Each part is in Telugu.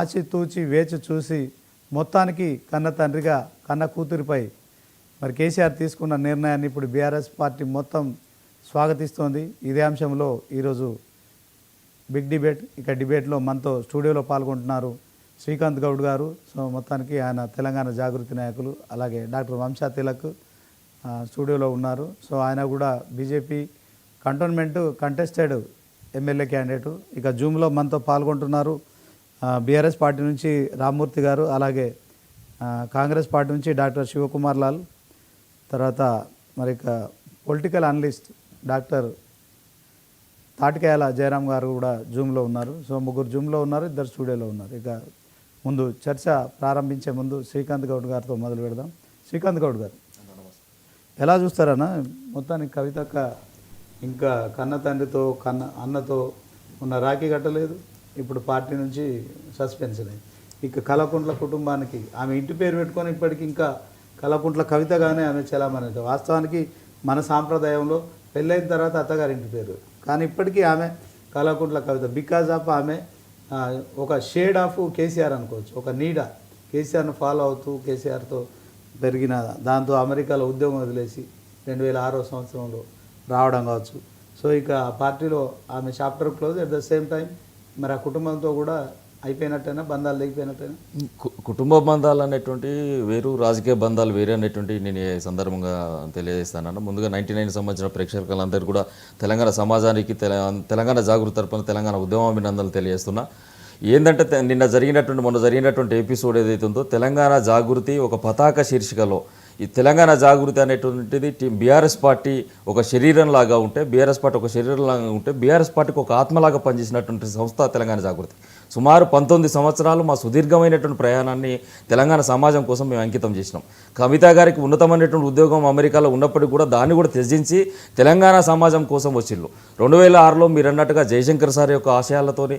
ఆచితూచి వేచి చూసి మొత్తానికి కన్న తండ్రిగా కన్న కూతురిపై మరి కేసీఆర్ తీసుకున్న నిర్ణయాన్ని ఇప్పుడు బీఆర్ఎస్ పార్టీ మొత్తం స్వాగతిస్తోంది. ఇదే అంశంలో ఈరోజు బిగ్ డిబేట్. ఇక డిబేట్లో మనతో స్టూడియోలో పాల్గొంటున్నారు శ్రీకాంత్ గౌడ్ గారు. సో మొత్తానికి ఆయన తెలంగాణ జాగృతి నాయకులు. అలాగే డాక్టర్ వంశా తిలక్ స్టూడియోలో ఉన్నారు. సో ఆయన కూడా BJP cantonment contested MLA candidate. ఇక జూమ్లో మనతో పాల్గొంటున్నారు బీఆర్ఎస్ పార్టీ నుంచి రామ్మూర్తి గారు, అలాగే కాంగ్రెస్ పార్టీ నుంచి డాక్టర్ శివకుమార్ లాల్, తర్వాత మరి ఇక పొలిటికల్ అనలిస్ట్ డాక్టర్ తాటికాయల జయరాం గారు కూడా జూమ్లో ఉన్నారు. సో ముగ్గురు జూమ్లో ఉన్నారు, ఇద్దరు స్టూడియోలో ఉన్నారు. ఇక ముందు చర్చ ప్రారంభించే ముందు శ్రీకాంత్ గౌడ్ గారితో మొదలు పెడదాం. శ్రీకాంత్ గౌడ్ గారు, ఎలా చూస్తారన్నా మొత్తానికి కవితక్క ఇంకా కన్న తండ్రితో అన్నతో ఉన్న రాఖీ కట్టలేదు, ఇప్పుడు పార్టీ నుంచి సస్పెన్షన్ అయింది. ఇక కల్వకుంట్ల కుటుంబానికి ఆమె ఇంటి పేరు పెట్టుకొని ఇప్పటికి ఇంకా కల్వకుంట్ల కవితగానే ఆమె చలామణి. వాస్తవానికి మన సాంప్రదాయంలో పెళ్ళైన తర్వాత అత్తగారి ఇంటి పేరు, కానీ ఇప్పటికీ ఆమె కల్వకుంట్ల కవిత. బికాజ్ ఆఫ్ ఆమె ఒక షేడ్ ఆఫ్ కేసీఆర్ అనుకోవచ్చు, ఒక నీడ కేసీఆర్ను ఫాలో అవుతూ కేసీఆర్తో పెరిగిన, దాంతో అమెరికాలో ఉద్యోగం వదిలేసి 2006 సంవత్సరంలో రావడం కావచ్చు. సో ఇక పార్టీలో ఆమె chapter close. At the same time మరి ఆ కుటుంబంతో కూడా అయిపోయినట్టేనా, బంధాలు దిగిపోయినట్టేనా? కుటుంబ బంధాలు అనేటువంటి వేరు, రాజకీయ బంధాలు వేరే అనేటువంటి నేను ఈ సందర్భంగా తెలియజేస్తానన్న. ముందుగా 99 సంబంధించిన ప్రేక్షకులందరూ కూడా తెలంగాణ సమాజానికి తెలంగాణ జాగృతి తరపున తెలంగాణ ఉద్యమాభినందనలు తెలియజేస్తున్నా. ఏంటంటే మొన్న జరిగినటువంటి ఎపిసోడ్ ఏదైతే ఉందో తెలంగాణ జాగృతి ఒక పతాక శీర్షికలో ఈ తెలంగాణ జాగృతి అనేటువంటిది బీఆర్ఎస్ పార్టీ ఒక శరీరం లాగా ఉంటే, బీఆర్ఎస్ పార్టీ ఒక శరీరం లాగా ఉంటే, బీఆర్ఎస్ పార్టీకి ఒక ఆత్మలాగా పనిచేసినటువంటి సంస్థ తెలంగాణ జాగృతి. సుమారు 19 సంవత్సరాలు మా సుదీర్ఘమైనటువంటి ప్రయాణాన్ని తెలంగాణ సమాజం కోసం మేము అంకితం చేసినాం. కవిత గారికి ఉన్నతమైనటువంటి ఉద్యోగం అమెరికాలో ఉన్నప్పటికీ కూడా దాన్ని కూడా త్యజించి తెలంగాణ సమాజం కోసం వచ్చిళ్ళు. 2006లో మీరు అన్నట్టుగా జయశంకర్ సార్ యొక్క ఆశయాలతోని,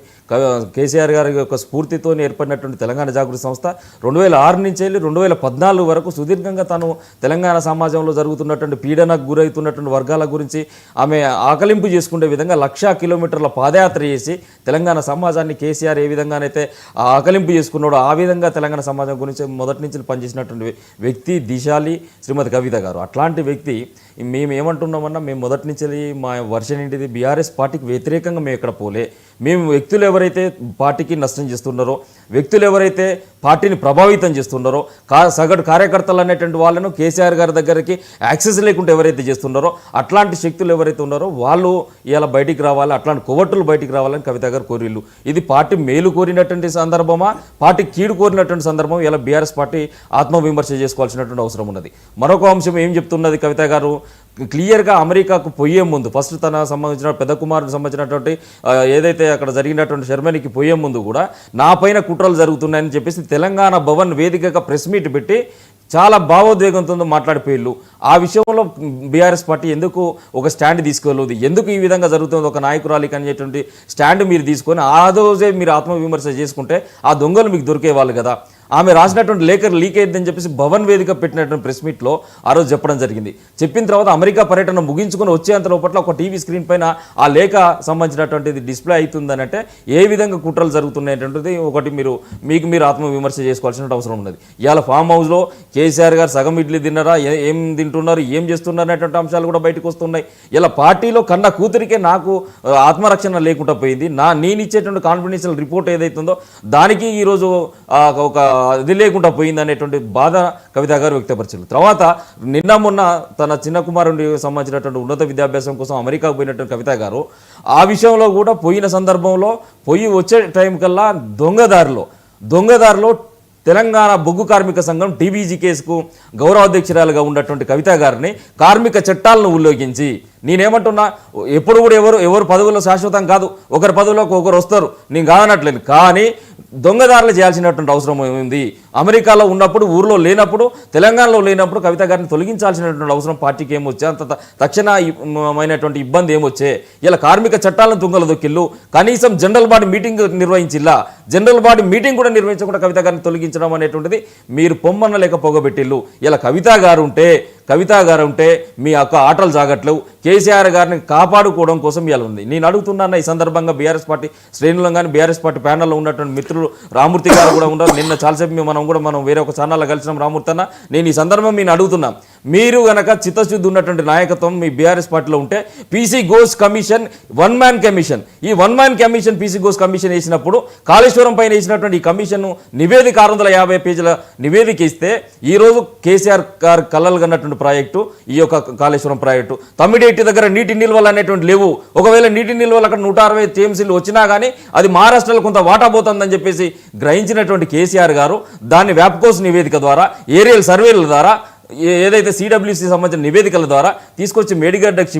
కేసీఆర్ గారి యొక్క స్ఫూర్తితో ఏర్పడినటువంటి తెలంగాణ జాగృతి సంస్థ 2006 నుంచి వెళ్ళి 2014 వరకు సుదీర్ఘంగా తాను తెలంగాణ సమాజంలో జరుగుతున్నటువంటి పీడనకు గురవుతున్నటువంటి వర్గాల గురించి ఆమె ఆకలింపు చేసుకునే విధంగా 1,00,000 కిలోమీటర్ల పాదయాత్ర చేసి తెలంగాణ సమాజాన్ని కేసీఆర్ ఏ విధంగానైతే ఆకలింపు చేసుకున్నాడో ఆ విధంగా తెలంగాణ సమాజం గురించి మొదటి నుంచి పనిచేసినటువంటి వ్యక్తి దిశాలి శ్రీమతి కవిత గారు. అట్లాంటి వ్యక్తి మేము ఏమంటున్నామన్నా, మేము మొదటి నుంచి మా వర్షన్ ఏంటిది, బీఆర్ఎస్ పార్టీకి వ్యతిరేకంగా మేము ఎక్కడ పోలే. మేము వ్యక్తులు ఎవరైతే పార్టీకి నష్టం చేస్తున్నారో, వ్యక్తులు ఎవరైతే పార్టీని ప్రభావితం చేస్తున్నారో, సగటు కార్యకర్తలు అనేటువంటి వాళ్ళను కేసీఆర్ గారి దగ్గరికి యాక్సెస్ లేకుండా ఎవరైతే చేస్తున్నారో అట్లాంటి శక్తులు ఎవరైతే ఉన్నారో వాళ్ళు ఇలా బయటికి రావాలి, అట్లాంటి కొవ్వొట్టులు బయటికి రావాలని కవిత గారు కోరిళ్ళు. ఇది పార్టీ మేలు కోరినటువంటి సందర్భమా, పార్టీ కీడు కోరినటువంటి సందర్భం? ఇలా బీఆర్ఎస్ పార్టీ ఆత్మవిమర్శ చేసుకోవాల్సినటువంటి అవసరం ఉన్నది. మరొక అంశం ఏం చెప్తున్నది కవిత గారు, క్లియర్గా అమెరికాకు పోయే ముందు ఫస్ట్ తన సంబంధించిన పెద్ద కుమారునికి సంబంధించినటువంటి ఏదైతే అక్కడ జరిగినటువంటి సెరమనీకి పోయే ముందు కూడా నా పైన కుట్రలు జరుగుతున్నాయని చెప్పేసి తెలంగాణ భవన్ వేదికగా ప్రెస్ మీట్ పెట్టి చాలా భావోద్వేగంతో మాట్లాడిపోయిళ్ళు. ఆ విషయంలో బీఆర్ఎస్ పార్టీ ఎందుకు ఒక స్టాండ్ తీసుకోలేదు, ఎందుకు ఈ విధంగా జరుగుతుంది ఒక నాయకురాలికి అనేటువంటి స్టాండ్ మీరు తీసుకొని ఆ రోజే మీరు ఆత్మవిమర్శ చేసుకుంటే ఆ దొంగలు మీకు దొరికేవాళ్ళు కదా. ఆమె రాసినటువంటి లేఖ లీక్ అయ్యిందని చెప్పేసి భవన్ వేదిక పెట్టినటువంటి ప్రెస్ మీట్లో ఆ రోజు చెప్పడం జరిగింది. చెప్పిన తర్వాత అమెరికా పర్యటన ముగించుకొని వచ్చేంత లోపల ఒక టీవీ స్క్రీన్ పైన ఆ లేఖ సంబంధించినటువంటిది డిస్ప్లే అవుతుందని అంటే ఏ విధంగా కుట్రలు జరుగుతున్నాయటువంటిది ఒకటి మీరు ఆత్మవిమర్శ చేసుకోవాల్సిన అవసరం ఉన్నది. ఇవాళ ఫామ్ హౌస్లో కేసీఆర్ గారు సగం ఇడ్లీ తిన్నారా, ఏం తింటున్నారు, ఏం చేస్తున్నారు అనేటువంటి అంశాలు కూడా బయటకు వస్తున్నాయి. ఇలా పార్టీలో కన్న కూతురికే నాకు ఆత్మరక్షణ లేకుండా పోయింది. నేను ఇచ్చేటువంటి కాన్ఫిడెన్షియల్ రిపోర్ట్ ఏదైతుందో దానికి ఈరోజు ఒక అది లేకుండా పోయింది అనేటువంటి బాధ కవిత గారు వ్యక్తపరిచారు. తర్వాత నిన్న మొన్న తన చిన్న కుమారుడికి సంబంధించినటువంటి ఉన్నత విద్యాభ్యాసం కోసం అమెరికాకు పోయినటువంటి కవిత గారు ఆ విషయంలో కూడా పోయిన సందర్భంలో వచ్చే టైం కల్లా దొంగదారిలో తెలంగాణ బొగ్గు కార్మిక సంఘం టీబీజీ కేసుకు గౌరవాధ్యక్షురాలుగా ఉన్నటువంటి కవిత గారిని కార్మిక చట్టాలను ఉల్లంఘించి, నేనేమంటున్నా, ఎప్పుడు కూడా ఎవరు పదవుల్లో శాశ్వతం కాదు, ఒకరి పదవులోకి ఒకరు వస్తారు, నేను కాదనట్లేదు, కానీ దొంగదారులు చేయాల్సినటువంటి అవసరం ఉంది. అమెరికాలో ఉన్నప్పుడు, ఊర్లో లేనప్పుడు, తెలంగాణలో లేనప్పుడు కవిత గారిని తొలగించాల్సినటువంటి అవసరం పార్టీకి ఏమొచ్చే, అంత తక్షణమైనటువంటి ఇబ్బంది ఏమొచ్చే? ఇలా కార్మిక చట్టాలను తుంగలు దొక్కిళ్ళు, కనీసం జనరల్ బాడీ మీటింగ్ నిర్వహించిల్లా, జనరల్ బాడీ మీటింగ్ కూడా నిర్వహించకుండా కవిత గారిని తొలగించడం అనేటువంటిది మీరు పొమ్మన్న లేక పొగబెట్టిళ్ళు. ఇలా కవిత గారు ఉంటే కవిత గారు ఉంటే మీ యొక్క ఆటలు సాగట్లేవు, కేసీఆర్ గారిని కాపాడుకోవడం కోసం ఇవాళ ఉంది. నేను అడుగుతున్నాను ఈ సందర్భంగా బీఆర్ఎస్ పార్టీ శ్రేణులను కానీ బీఆర్ఎస్ పార్టీ ప్యానల్లో ఉన్నటువంటి మిత్రులు రామూర్తి గారు కూడా ఉన్నారు. నిన్న చాలాసేపు మనం వేరే ఒక ఛానల్లో కలిసినాం రామూర్తి అన్న. నేను ఈ సందర్భం నేను అడుగుతున్నాం, మీరు గనక చిత్తశుద్ధి ఉన్నటువంటి నాయకత్వం మీ బీఆర్ఎస్ పార్టీలో ఉంటే PC Ghosh commission one man commission, ఈ one man commission PC Ghosh commission వేసినప్పుడు కాళేశ్వరం పైన వేసినటువంటి ఈ కమిషన్ నివేదిక 650 పేజీల నివేదిక ఇస్తే ఈరోజు కేసీఆర్ గారు కలలు కన్నటువంటి ప్రాజెక్టు ఈ యొక్క కాళేశ్వరం ప్రాజెక్టు. తమ్మిడేటి దగ్గర నీటి నిల్వలు అనేటువంటి లేవు. ఒకవేళ నీటి నిల్వలు అక్కడ 160 టీఎంసీలు వచ్చినా కానీ అది మహారాష్ట్రలో కొంత వాటా పోతుందని చెప్పేసి గ్రహించినటువంటి కేసీఆర్ గారు దాన్ని వ్యాప్కోస్ నివేదిక ద్వారా, ఏరియల్ సర్వేల ద్వారా, ఏదైతే సిడబ్ల్యూసీ సంబంధించిన నివేదికల ద్వారా తీసుకొచ్చి మేడిగడ్డకు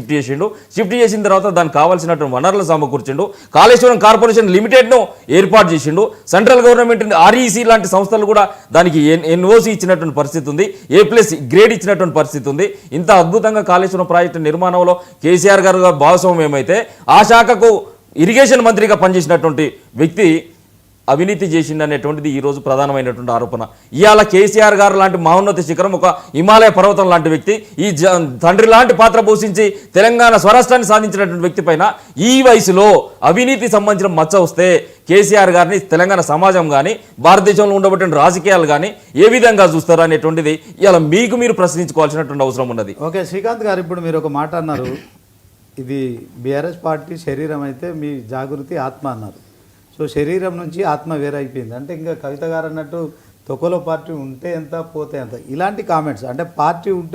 షిఫ్ట్ చేసిన తర్వాత దానికి కావాల్సినటువంటి వనరులు సమకూర్చిండు. కాళేశ్వరం కార్పొరేషన్ లిమిటెడ్ను ఏర్పాటు చేసిండు. సెంట్రల్ గవర్నమెంట్ ఆర్ఈసీ లాంటి సంస్థలు కూడా దానికి ఎన్ఓసి ఇచ్చినటువంటి పరిస్థితి ఉంది, A+ గ్రేడ్ ఇచ్చినటువంటి పరిస్థితి ఉంది. ఇంత అద్భుతంగా కాళేశ్వరం ప్రాజెక్టు నిర్మాణంలో కేసీఆర్ గారు భాగస్వామ్యం అయితే ఆ శాఖకు ఇరిగేషన్ మంత్రిగా పనిచేసినటువంటి వ్యక్తి అవినీతి చేసిందనేటువంటిది ఈరోజు ప్రధానమైనటువంటి ఆరోపణ. ఇవాళ కేసీఆర్ గారు లాంటి మహోన్నత శిఖరం, ఒక హిమాలయ పర్వతం లాంటి వ్యక్తి, ఈ తండ్రి లాంటి పాత్ర పోషించి తెలంగాణ స్వరాష్ట్రాన్ని సాధించినటువంటి వ్యక్తి పైన ఈ వయసులో అవినీతి సంబంధించిన మచ్చ వస్తే కేసీఆర్ గారిని తెలంగాణ సమాజం కానీ భారతదేశంలో ఉండబట్టిన రాజకీయాలు కానీ ఏ విధంగా చూస్తారు అనేటువంటిది ఇలా మీకు మీరు ప్రశ్నించుకోవాల్సినటువంటి అవసరం ఉన్నది. ఓకే శ్రీకాంత్ గారు, ఇప్పుడు మీరు ఒక మాట అన్నారు, ఇది బీఆర్ఎస్ పార్టీ శరీరం అయితే మీ జాగృతి ఆత్మ అన్నారు. సో శరీరం నుంచి ఆత్మ వేరైపోయింది అంటే ఇంకా కవిత గారు అన్నట్టు తొక్కలో పార్టీ ఉంటే ఎంత పోతే ఎంత, ఇలాంటి కామెంట్స్ అంటే పార్టీ ఉంటే